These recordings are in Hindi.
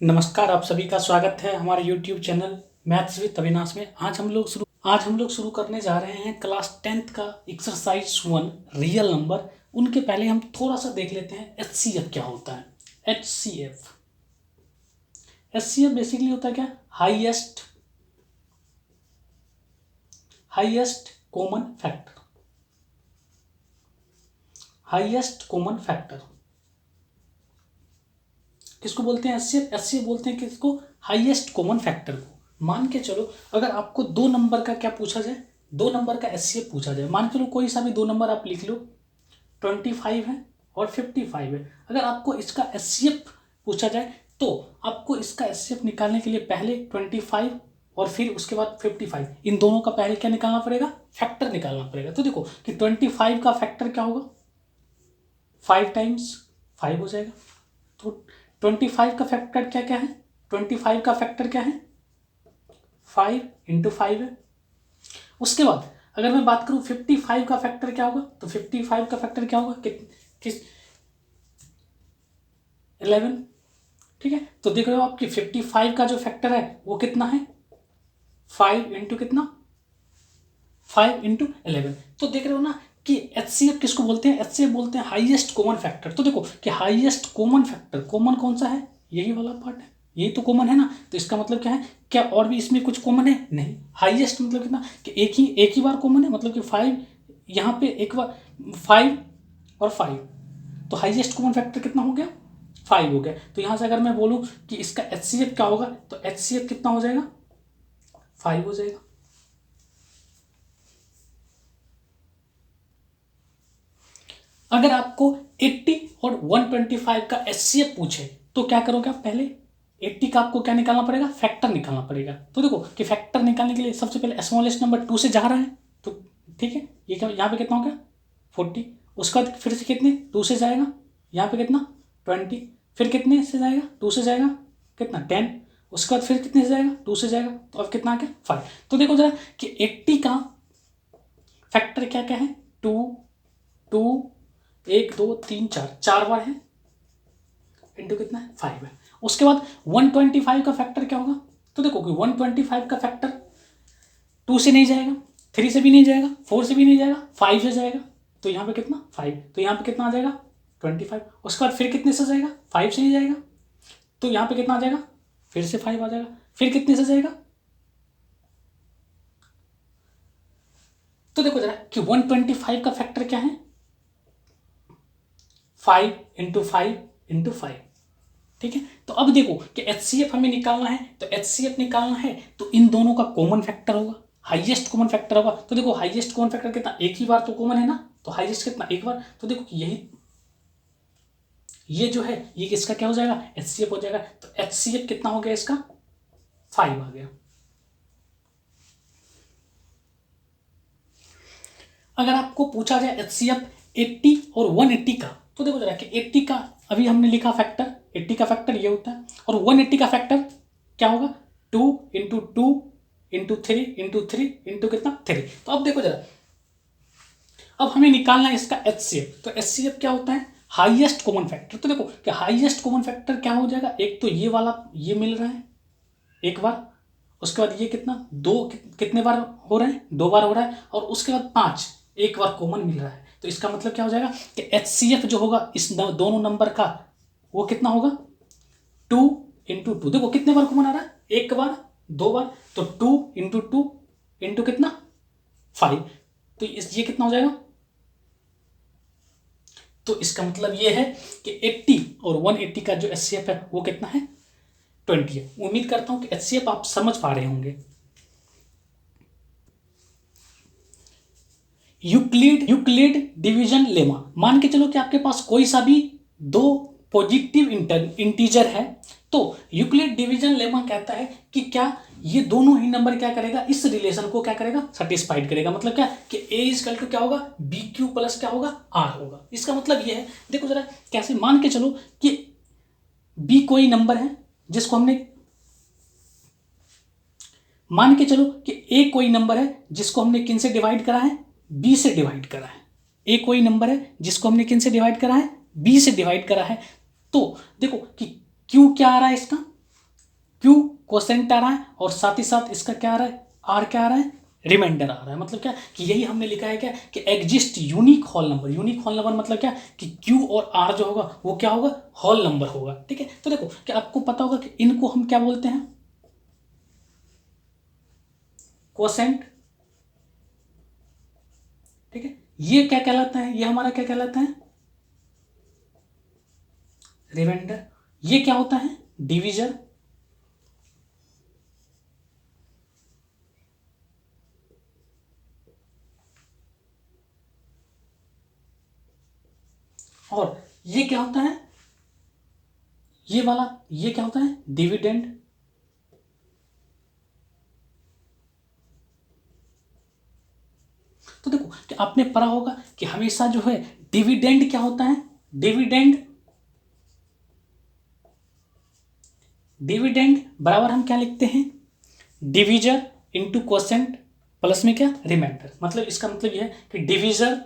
नमस्कार, आप सभी का स्वागत है हमारे YouTube channel maths with Avinash में। आज हम लोग शुरू करने जा रहे हैं क्लास 10th का एक्सरसाइज 1 रियल नंबर। उनके पहले हम थोड़ा सा देख लेते हैं HCF क्या होता है। HCF बेसिकली होता है क्या? हाईएस्ट कॉमन फैक्टर किसको बोलते हैं? HCF बोलते हैं किसको? हाईएस्ट कॉमन फैक्टर को। मान के चलो अगर आपको दो नंबर का क्या पूछा जाए, दो नंबर का HCF पूछा जाए। मान के चलो कोई सा भी दो नंबर आप लिख लो, 25 है और 55 है। अगर आपको इसका HCF पूछा जाए तो आपको इसका HCF निकालने के लिए पहले 25 और फिर उसके बाद 55, इन दोनों का पहले क्या निकालना पड़ेगा? फैक्टर निकालना पड़ेगा। तो देखो कि 25 का फैक्टर क्या होगा? 5 टाइम्स 5 हो जाएगा। तो 25 का फैक्टर क्या क्या है? 25 का फैक्टर क्या है? 5 × 5 है। उसके बाद अगर मैं बात करूं 55 का फैक्टर क्या होगा, तो 55 का फैक्टर क्या होगा? किस 11। ठीक है, तो देख रहे हो आपकी 55 का जो फैक्टर है वो कितना है? 5 इंटू कितना? 5 × 11। तो देख रहे हो ना कि HCF किसको बोलते हैं? HCF बोलते हैं हाईएस्ट कॉमन फैक्टर। तो देखो कि हाईएस्ट कॉमन फैक्टर, कॉमन कौन सा है? यही वाला पार्ट है, यही तो कॉमन है ना। तो इसका मतलब क्या है? क्या और भी इसमें कुछ कॉमन है? नहीं। हाईएस्ट मतलब कितना कि एक ही बार कॉमन है, मतलब कि 5 यहाँ पे एक बार 5 और 5, तो हाईएस्ट कॉमन फैक्टर कितना हो गया? 5 हो गया। तो यहाँ से अगर मैं बोलूँ कि इसका HCF क्या होगा, तो HCF कितना हो जाएगा? 5 हो जाएगा। अगर आपको 80 और 125 का HCF पूछे तो क्या करोगे आप? पहले 80 का आपको क्या निकालना पड़ेगा? फैक्टर निकालना पड़ेगा। तो देखो कि फैक्टर निकालने के लिए सबसे पहले स्मॉलेस्ट नंबर 2 से जा रहा है, तो ठीक है, ये क्या यहाँ पे कितना हो गया? 40। उसके बाद फिर से कितने 2 से जाएगा? यहाँ पे कितना? 20। फिर कितने से जाएगा? 2 से जाएगा कितना? 10। उसके बाद फिर कितने से जाएगा? 2 से जाएगा, तो अब कितना आ गया? 5। तो देखो जरा कि 80 का फैक्टर क्या क्या है? 2 2 1 2 3 4, 4 बार है, इंटू कितना है? 5 है। उसके बाद 125 का फैक्टर क्या होगा? तो देखो कि 125 का फैक्टर 2 से नहीं जाएगा, 3 से भी नहीं जाएगा, 4 से भी नहीं जाएगा, 5 से जाएगा। तो यहाँ पे कितना? 5। तो यहाँ पे कितना आ जाएगा? 25। उसके बाद फिर कितने से जाएगा? 5 से नहीं जाएगा, तो यहाँ पे कितना आ जाएगा? फिर से 5 आ जाएगा। फिर कितने से जाएगा? तो देखो जरा कि 125 का फैक्टर क्या है? 5 × 5 × 5। ठीक है, तो अब देखो कि HCF हमें निकालना है, तो HCF निकालना है तो इन दोनों का कॉमन फैक्टर होगा, हाईएस्ट कॉमन फैक्टर होगा। तो देखो हाईएस्ट कॉमन फैक्टर कितना? एक ही बार तो कॉमन है ना, तो हाईएस्ट कितना? एक बार। तो देखो यही ये जो है ये किसका क्या हो जाएगा? HCF हो जाएगा। तो HCF कितना हो गया इसका? 5 आ गया। अगर आपको पूछा जाए HCF 80 और 180 का, तो देखो जरा कि 80 का अभी हमने लिखा फैक्टर, 80 का फैक्टर ये होता है, और 180 का फैक्टर क्या होगा? 2 × 2 × 3 × 3 × कितना? 3। तो अब देखो जरा, अब हमें निकालना है इसका HCF। तो HCF क्या होता है? Highest common factor. तो देखो कि हाईएस्ट कॉमन फैक्टर क्या हो जाएगा? एक तो ये वाला ये मिल रहा है एक बार, उसके बाद ये कितना? दो कितने बार हो रहे हैं? 2 बार हो रहा है, और उसके बाद 5 एक बार कॉमन मिल रहा है। तो इसका मतलब क्या हो जाएगा कि HCF जो होगा इस दोनों नंबर का वो कितना होगा? 2 × 2। देखो कितने बार कॉमन आ रहा है? एक बार, 2 बार, तो 2 × 2 × कितना? 5। तो ये कितना हो जाएगा? तो इसका मतलब ये है कि 80 और 180 का जो HCF है वो कितना है? 20 है। उम्मीद करता हूं कि HCF आप समझ पा रहे होंगे। Euclid division lemma. मान के चलो कि आपके पास कोई सा भी दो पॉजिटिव इंटीजर है, तो यूक्लिड डिवीजन लेमा कहता है कि क्या ये दोनों ही नंबर क्या करेगा? इस रिलेशन को क्या करेगा? सेटिस्फाइड करेगा। मतलब क्या कि A क्या होगा? BQ प्लस क्या होगा? R होगा। इसका मतलब ये है, देखो जरा कैसे, मान के चलो कि B कोई नंबर है जिसको हमने, मान के चलो कि A कोई नंबर है जिसको हमने किन से डिवाइड करा है? B से डिवाइड करा है। A कोई नंबर है जिसको हमने किन से डिवाइड करा है? B से डिवाइड करा है। तो देखो कि Q क्या आ रहा है इसका? क्यू क्वोशेंट आ रहा है और साथ ही साथ इसका क्या आ रहा है, आर क्या आ रहा है, रिमाइंडर आ रहा है। मतलब क्या कि यही हमने लिखा है क्या कि exist unique whole number. Unique whole number मतलब क्या कि क्यू और आर जो होगा वो क्या होगा, होल नंबर होगा। ठीक है, तो देखो क्या आपको पता होगा कि इनको हम क्या बोलते हैं, क्वोशेंट। ठीक है, ये क्या कहलाता है, ये हमारा क्या कहलाता है, रिमाइंडर। ये क्या होता है, डिविजर। और ये क्या होता है, ये वाला, ये क्या होता है, डिविडेंड। तो देखो कि आपने पढ़ा होगा कि हमेशा जो है डिविडेंड क्या होता है, डिविडेंड, डिविडेंड बराबर हम क्या लिखते हैं, डिविजर इंटू क्वोशेंट प्लस में क्या, रिमाइंडर। मतलब इसका मतलब यह है कि डिविजर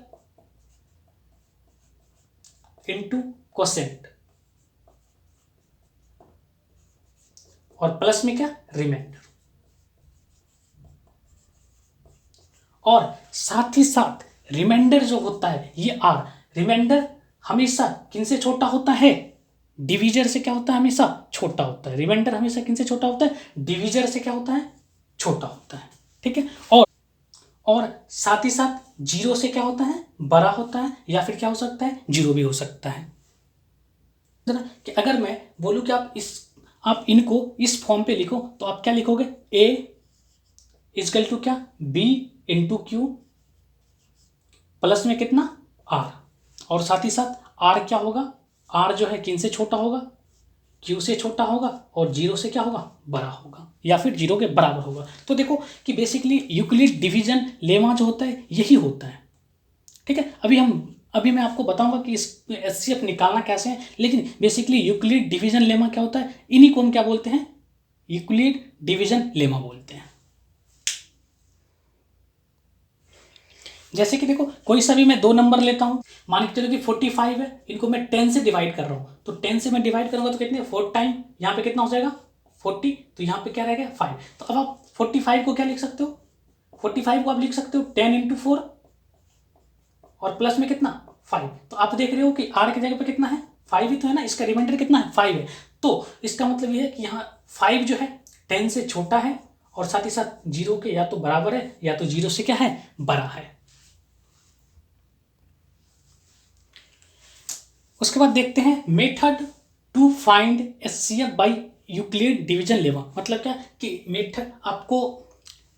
इंटू क्वोशेंट और प्लस में क्या, रिमाइंडर। और साथ ही साथ रिमाइंडर जो होता है ये आर, रिमाइंडर हमेशा किन से छोटा होता है, डिविजर से क्या होता है, हमेशा छोटा होता है। रिमाइंडर हमेशा किन से छोटा होता है, डिविजर से क्या होता है, छोटा होता है। ठीक है, और साथ ही साथ जीरो से क्या होता है, बड़ा होता है, या फिर क्या हो सकता है, जीरो भी हो सकता है। कि अगर मैं बोलूं कि आप इनको इस फॉर्म पे लिखो तो आप क्या लिखोगे, ए इजकल टू क्या, बी इंटू क्यू प्लस में कितना, आर। और साथ ही साथ आर क्या होगा, आर जो है किन से छोटा होगा, क्यू से छोटा होगा और जीरो से क्या होगा, बड़ा होगा, या फिर जीरो के बराबर होगा। तो देखो कि बेसिकली यूक्लिड डिवीजन लेमा जो होता है यही होता है। ठीक है, अभी मैं आपको बताऊंगा कि इस एचसीएफ निकालना कैसे है, लेकिन बेसिकली यूक्लिड डिवीजन लेमा क्या होता है, इन्हीं को हम क्या बोलते हैं, यूक्लिड डिवीजन लेमा बोलते हैं। जैसे कि देखो कोई सा भी मैं दो नंबर लेता हूं, मान के चलो कि 45 है, इनको मैं 10 से डिवाइड कर रहा हूं, तो 10 से मैं डिवाइड करूंगा तो कितने, 4 टाइम यहाँ पे कितना हो जाएगा 40, तो यहाँ पे क्या रहेगा 5। तो अब आप 45 को क्या लिख सकते हो, 45 को आप लिख सकते हो 10 इंटू 4 और प्लस में कितना 5। तो आप देख रहे हो कि आर की जगह पे कितना है, 5 ही तो है ना, इसका रिमाइंडर कितना है, 5 है। तो इसका मतलब ये है कि यहाँ 5 जो है 10 से छोटा है और साथ ही साथ जीरो के या तो बराबर है या तो जीरो से क्या है, बड़ा है। उसके बाद देखते हैं method to find HCF by Euclid division lemma. मतलब क्या कि मेथड आपको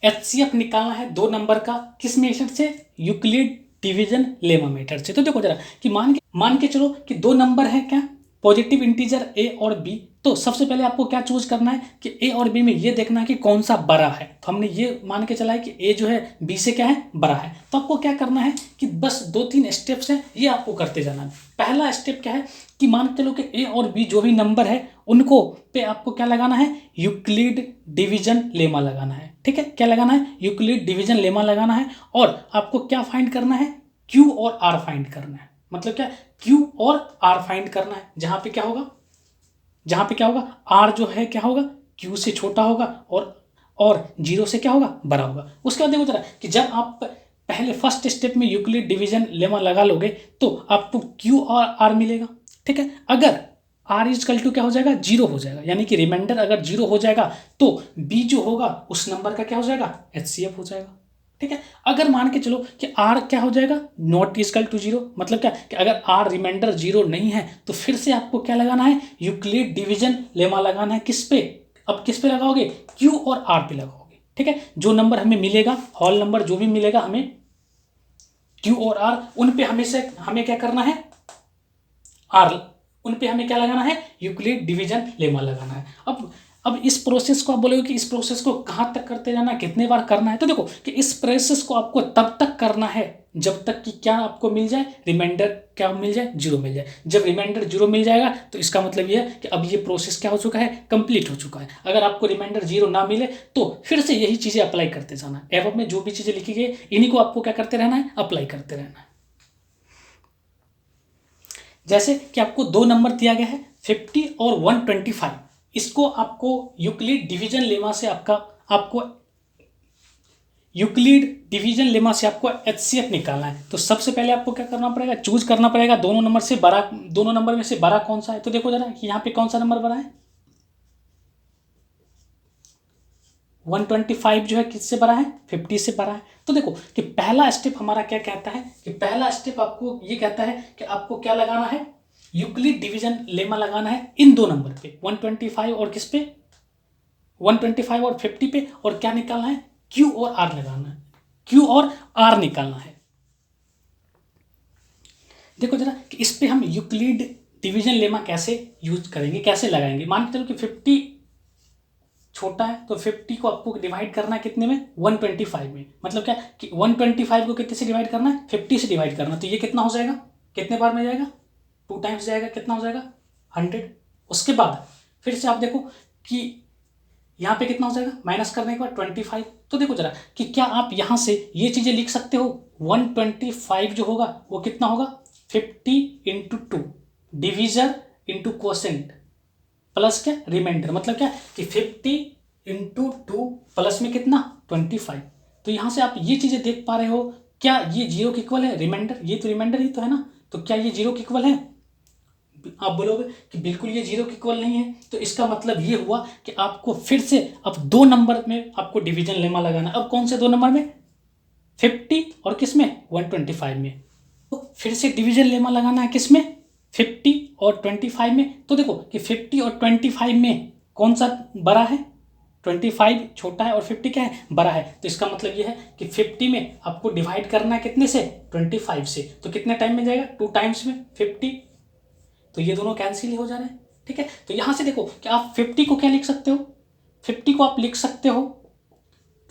एचसीएफ निकालना है दो नंबर का, किस मेथड से, यूक्लिड डिवीजन लेमा मेथड से। तो देखो जरा कि मान के चलो कि दो नंबर है क्या, पॉजिटिव इंटीजर ए और बी। तो सबसे पहले आपको क्या चूज करना है कि ए और बी में ये देखना है कि कौन सा बड़ा है। तो हमने ये मान के चला है कि ए जो है बी से क्या है, बड़ा है। तो आपको क्या करना है कि बस 2-3 स्टेप्स हैं, ये आपको करते जाना है। पहला स्टेप क्या है कि मान के चलो कि ए और बी जो भी नंबर है उनको पे आपको क्या लगाना है, यूक्लिड डिवीजन लेमा लगाना है। ठीक है, क्या लगाना है, यूक्लिड डिवीजन लेमा लगाना है। और आपको क्या फाइंड करना है, क्यू और आर फाइंड करना है। मतलब क्या, क्यू और आर फाइंड करना है, जहां पे क्या होगा, आर जो है क्या होगा, क्यू से छोटा होगा और जीरो से क्या होगा, बड़ा होगा। उसके बाद देखो जरा कि जब आप पहले फर्स्ट स्टेप में यूक्लिड डिवीजन लेमा लगा लोगे तो आपको क्यू और आर मिलेगा। ठीक है, अगर आर इजकल टू क्या हो जाएगा, जीरो हो जाएगा, यानी कि रिमाइंडर अगर जीरो हो जाएगा तो बी जो होगा उस नंबर का क्या हो जाएगा, एचसीएफ हो जाएगा। ठीक है, अगर मान के चलो कि आर क्या हो जाएगा, नॉट इजकल टू जीरो। मतलब क्या कि अगर आर रिमाइंडर जीरो नहीं है तो फिर से आपको क्या लगाना है, यूक्लिड डिवीजन लेमा लगाना है। किस पे, अब किस पे लगाओगे, क्यू और आर पे लगाओगे। ठीक है, जो नंबर हमें मिलेगा, होल नंबर जो भी मिलेगा हमें, क्यू और आर, उन पे हमें क्या करना है, आर उन पे हमें क्या लगाना है, यूक्लिड डिवीजन लेमा लगाना है। अब इस प्रोसेस को आप बोलोगे कि इस प्रोसेस को कहाँ तक करते जाना है, कितने बार करना है। तो देखो कि इस प्रोसेस को आपको तब तक करना है जब तक कि क्या आपको मिल जाए, रिमाइंडर क्या मिल जाए, जीरो मिल जाए। जब रिमाइंडर जीरो मिल जाएगा तो इसका मतलब ये है कि अब ये प्रोसेस क्या हो चुका है, कंप्लीट हो चुका है। अगर आपको रिमाइंडर जीरो ना मिले तो फिर से यही चीज़ें अप्लाई करते जाना है। एवं में जो भी चीज़ें लिखी गई इन्हीं को आपको क्या करते रहना है, अप्लाई करते रहना है। जैसे कि आपको दो नंबर दिया गया है 50 और 125, इसको आपको यूक्लिड डिवीजन लेमा से आपको यूक्लिड डिवीजन लेमा से आपको एचसीएफ निकालना है। तो सबसे पहले आपको क्या करना पड़ेगा, चूज करना पड़ेगा दोनों नंबर में से बड़ा कौन सा है। तो देखो जरा कि यहाँ पे कौन सा नंबर बड़ा है, 125 जो है किससे बड़ा है, 50 से बड़ा है। तो देखो कि पहला स्टेप हमारा क्या कहता है, कि पहला स्टेप आपको ये कहता है कि आपको क्या लगाना है, यूक्लिड डिवीजन लेमा लगाना है इन दो नंबर पे, 125 और किस पे, 125 और 50 पे, और क्या निकालना है, क्यू और आर लगाना है, क्यू और आर निकालना है। देखो जरा कि इस पे हम यूक्लिड डिवीजन लेमा कैसे यूज करेंगे, कैसे लगाएंगे। मान के चलो कि 50 छोटा है तो 50 को आपको डिवाइड करना है कितने में, 125 में। मतलब क्या कि 125 को कितने से डिवाइड करना है, 50 से डिवाइड करना है। तो ये कितना हो जाएगा, कितने बार में जाएगा, 2 टाइम्स जाएगा, कितना हो जाएगा 100। उसके बाद फिर से आप देखो कि यहाँ पे कितना हो जाएगा, माइनस करने के बाद 25। तो देखो जरा कि क्या आप यहाँ से ये चीज़ें लिख सकते हो, 125 जो होगा वो कितना होगा, 50 into 2 divisor into quotient plus क्या रिमाइंडर। मतलब क्या कि 50 इंटू 2 प्लस में कितना 25। तो यहाँ से आप ये चीज़ें देख पा रहे हो, क्या ये जीरो के इक्वल है, रिमाइंडर, ये तो रिमाइंडर ही तो है ना। तो क्या ये जीरो के इक्वल है, आप बोलोगे कि बिल्कुल ये जीरो के इक्वल नहीं है। तो इसका मतलब ये हुआ कि आपको फिर से अब दो नंबर में आपको डिवीजन लेमा लगाना। अब कौन से दो नंबर में, 50 और किस में, 125 में। तो फिर से डिवीजन लेमा लगाना है किस में, 50 और 25 में। तो देखो कि 50 और 25 में कौन सा बड़ा है, 25 छोटा है और 50 क्या है, बड़ा है। तो इसका मतलब ये है कि 50 में आपको डिवाइड करना है कितने से, 25 से। तो कितने टाइम में जाएगा, 2 टाइम्स में 50। तो ये दोनों कैंसिल ही हो जा रहे हैं, ठीक है। तो यहां से देखो कि आप 50 को क्या लिख सकते हो, 50 को आप लिख सकते हो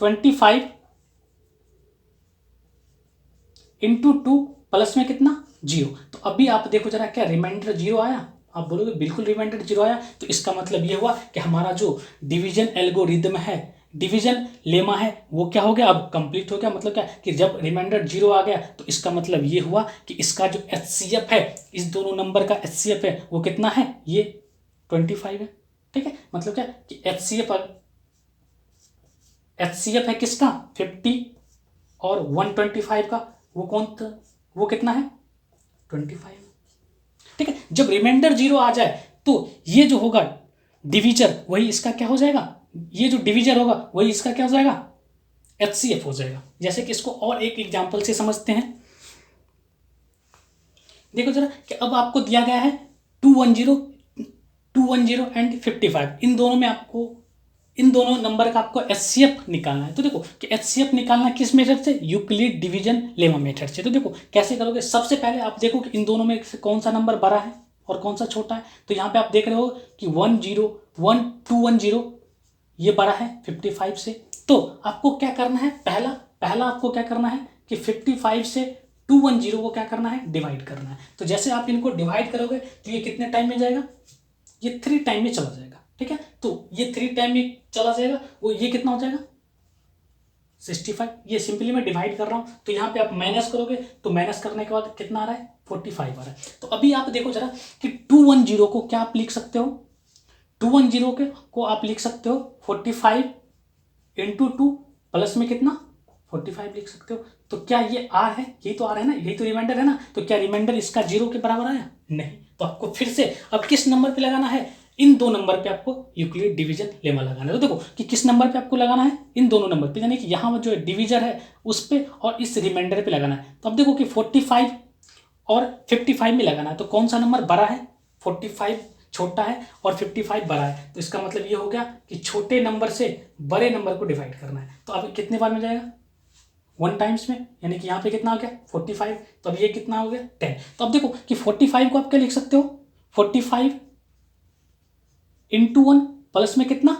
25 इंटू 2 प्लस में कितना 0। तो अभी आप देखो जरा क्या रिमाइंडर 0 आया, आप बोलोगे बिल्कुल रिमाइंडर 0 आया। तो इसका मतलब ये हुआ कि हमारा जो डिवीजन एल्गोरिदम है, डिवीजन लेमा है, वो क्या हो गया, अब कंप्लीट हो गया। मतलब क्या कि जब रिमाइंडर 0 आ गया तो इसका मतलब ये हुआ कि इसका जो एचसीएफ है, इस दोनों नंबर का एचसीएफ है वो कितना है, ये 25 है, ठीक है। मतलब क्या कि एचसीएफ है किसका, 50 और 125 का, वो कितना है 25, ठीक है। जब रिमाइंडर 0 आ जाए तो ये जो होगा डिवीजर, वही इसका क्या हो जाएगा, ये जो डिवीजर होगा वही इसका क्या हो जाएगा, एचसीएफ हो जाएगा। जैसे कि इसको और एक एग्जांपल से समझते हैं। देखो जरा कि अब आपको दिया गया है 210 एंड 55, इन दोनों नंबर का आपको एचसीएफ निकालना है। तो देखो कि एचसीएफ निकालना किस मेथड से, यूक्लिड डिवीजन लेमा मेथड से। तो देखो कैसे करोगे, सबसे पहले आप देखो कि इन दोनों में से कौन सा नंबर बड़ा है और कौन सा छोटा है। तो यहाँ पे आप देख रहे हो कि 210 ये बड़ा है 55 से। तो आपको क्या करना है, पहला आपको क्या करना है कि 55 से 210 को क्या करना है, डिवाइड करना है। तो जैसे आप इनको डिवाइड करोगे तो ये कितने टाइम में जाएगा, ये 3 टाइम में चला जाएगा, ठीक है। तो ये 3 टाइम में चला जाएगा, वो ये कितना हो जाएगा 65। ये सिंपली मैं डिवाइड कर रहा हूं। तो यहाँ पे आप माइनस करोगे तो माइनस करने के बाद कितना आ रहा है, 45 आ रहा है। तो अभी आप देखो जरा कि 210 को क्या आप लिख सकते हो, 210 को आप लिख सकते हो 45 इंटू 2 प्लस में कितना 45 लिख सकते हो। तो क्या ये आर है, यही तो आर है ना, यही तो रिमाइंडर है ना। तो क्या रिमाइंडर इसका 0 के बराबर आया, नहीं। तो आपको फिर से अब किस नंबर पे लगाना है, इन दो नंबर पे आपको यूक्लिड डिवीजन लेमा लगाना है। तो देखो कि किस नंबर पे आपको लगाना है, इन दोनों नंबर पे, यानी कि यहाँ जो डिवीजर है उस पे और इस रिमाइंडर पे लगाना है। तो अब देखो कि 45 और 55 में लगाना है। तो कौन सा नंबर बड़ा है, 45 छोटा है और 55 बड़ा है। तो इसका मतलब ये हो गया कि छोटे नंबर से बड़े नंबर को डिवाइड करना है। तो अब कितने बार में जाएगा, 1 टाइम्स में, यानी कि यहाँ पे कितना हो गया 45। तो अब ये कितना हो गया 10। तो अब देखो कि 45 को आप क्या लिख सकते हो, 45 इंटू 1 प्लस में कितना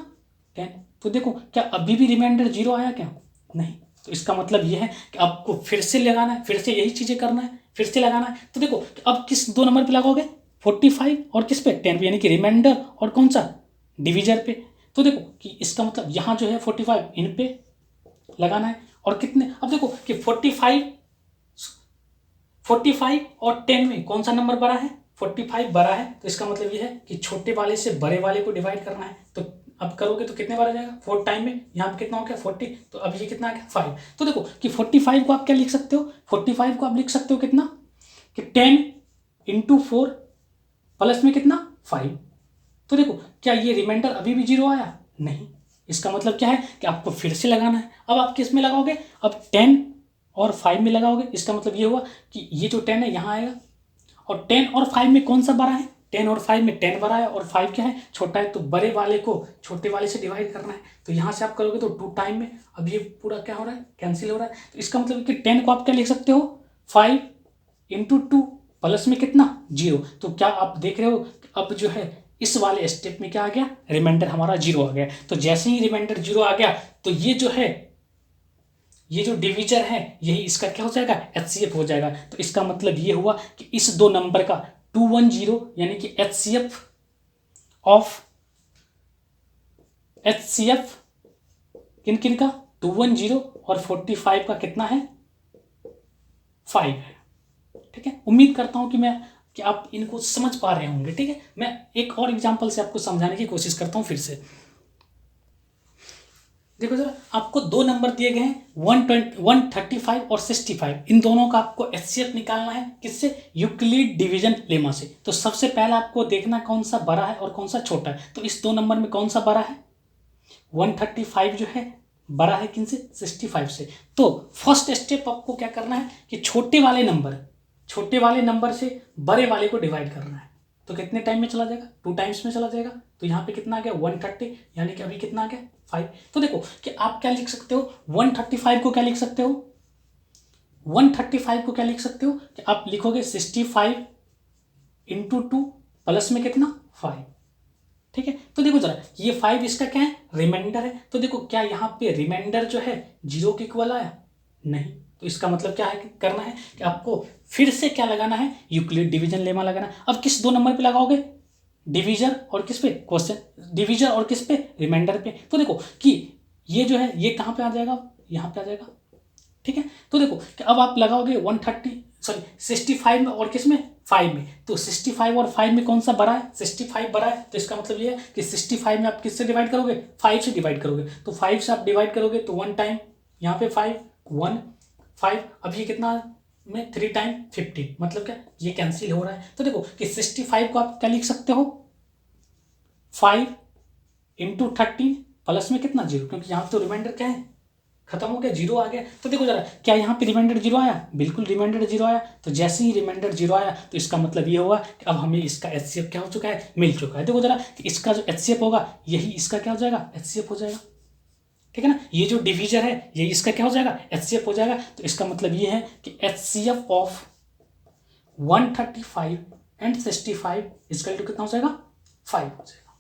10। तो देखो क्या अभी भी रिमाइंडर 0 आया क्या, नहीं। तो इसका मतलब ये है कि आपको फिर से लगाना है, फिर से यही चीज़ें करना है, फिर से लगाना है। तो देखो अब किस दो नंबर पे लगाओगे, 45 और किस पे 10 पे, यानी कि रिमाइंडर और कौन सा डिवीजर पे। तो देखो कि इसका मतलब यहाँ जो है 45 इन पे लगाना है और कितने, अब देखो कि 45 और 10 में कौन सा नंबर बड़ा है, 45 बड़ा है तो इसका मतलब ये है कि छोटे वाले से बड़े वाले को डिवाइड करना है। तो अब करोगे तो कितने बार आ जाएगा, 4 टाइम में। यहाँ पे कितना हो गया 40, तो अब ये कितना आ गया 5। तो देखो कि 45 को आप क्या लिख सकते हो, 45 को आप लिख सकते हो कितना कि 10 × 4 प्लस में कितना 5। तो देखो क्या ये रिमाइंडर अभी भी 0 आया, नहीं। इसका मतलब क्या है कि आपको फिर से लगाना है। अब आप किस में लगाओगे, अब 10 और 5 में लगाओगे। इसका मतलब ये हुआ कि ये जो 10 है यहाँ आएगा, और 10 और 5 में कौन सा बड़ा है, 10 और 5 में 10 बड़ा है और 5 क्या है, छोटा है। तो बड़े वाले को छोटे वाले से डिवाइड करना है। तो यहाँ से आप करोगे तो 2 टाइम में अब ये पूरा क्या हो रहा है, कैंसिल हो रहा है। तो इसका मतलब कि 10 को आप क्या लिख सकते हो, 5 × 2 प्लस में कितना 0। तो क्या आप देख रहे हो कि अब जो है इस वाले स्टेप में क्या आ गया, रिमाइंडर हमारा 0 आ गया। तो जैसे ही रिमाइंडर 0 आ गया तो ये जो है, ये जो डिवीजर है यही इसका क्या हो जाएगा, HCF हो जाएगा। तो इसका मतलब ये हुआ कि इस दो नंबर का 210 यानी कि HCF किन किन का 210 और 45 का कितना है 5 है। ठीक है, उम्मीद करता हूं कि आप इनको समझ पा रहे होंगे। ठीक है, मैं एक और एग्जांपल से आपको समझाने की कोशिश करता हूं फिर से। देखो जरा, आपको दो नंबर दिए गए हैं 135 और 65। इन दोनों का आपको HCF निकालना है किससे, यूक्लिड डिवीजन लेमा से। तो सबसे पहले आपको देखना कौन सा बड़ा है और कौन सा छोटा है। तो इस दो नंबर में कौन सा बड़ा है, 135 जो है बड़ा है किन से, 65 से। तो फर्स्ट स्टेप आपको क्या करना है कि छोटे वाले नंबर से बड़े वाले को डिवाइड करना है। तो कितने टाइम में चला जाएगा, 2 टाइम्स में चला जाएगा। तो यहाँ पे कितना आ गया 130, यानी कि अभी कितना आ गया 5। तो देखो कि आप क्या लिख सकते हो, 135 को क्या लिख सकते हो, 135 को क्या लिख सकते हो कि आप लिखोगे 65 × 2 प्लस में कितना 5। ठीक है, तो देखो जरा ये 5 इसका क्या है, रिमाइंडर है। तो देखो क्या यहाँ पे रिमाइंडर जो है 0 के इक्वल आया, नहीं। तो इसका मतलब क्या है कि करना है कि आपको फिर से क्या लगाना है, यूक्लिड डिवीजन लेमा लगाना है। अब किस दो नंबर पे लगाओगे, डिवीजर और किस पे, क्वेश्चन डिवीजर और किस पे, रिमाइंडर पे। तो देखो कि ये जो है ये कहाँ पे आ जाएगा, यहाँ पे आ जाएगा। ठीक है, तो देखो कि अब आप लगाओगे 65 में और किस में 5 में। तो 65 और 5 में कौन सा बड़ा है, 65 बड़ा है। तो इसका मतलब ये है कि 65 में आप किससे डिवाइड करोगे, 5 से डिवाइड करोगे। तो 5 से आप डिवाइड करोगे तो 1 टाइम, यहाँ पे 5 1 5, अब ये कितना में 3 टाइम 15, मतलब क्या ये कैंसिल हो रहा है। तो देखो कि 65 को आप क्या लिख सकते हो, 5 × 13 प्लस में कितना 0, क्योंकि यहाँ तो रिमाइंडर क्या है खत्म हो गया, 0 आ गया। तो देखो जरा क्या यहाँ पे रिमाइंडर 0 आया, बिल्कुल रिमाइंडर 0 आया। तो जैसे ही रिमाइंडर 0 आया तो इसका मतलब ये होगा कि अब हमें इसका HCF क्या हो चुका है, मिल चुका है। देखो जरा कि इसका जो HCF होगा यही इसका क्या हो जाएगा, HCF हो जाएगा। ठीक है ना, ये जो डिवीजर है यही इसका क्या हो जाएगा, HCF हो जाएगा। तो इसका मतलब ये है कि HCF ऑफ 135 एंड 65 इसका कितना हो जाएगा 5 हो जाएगा।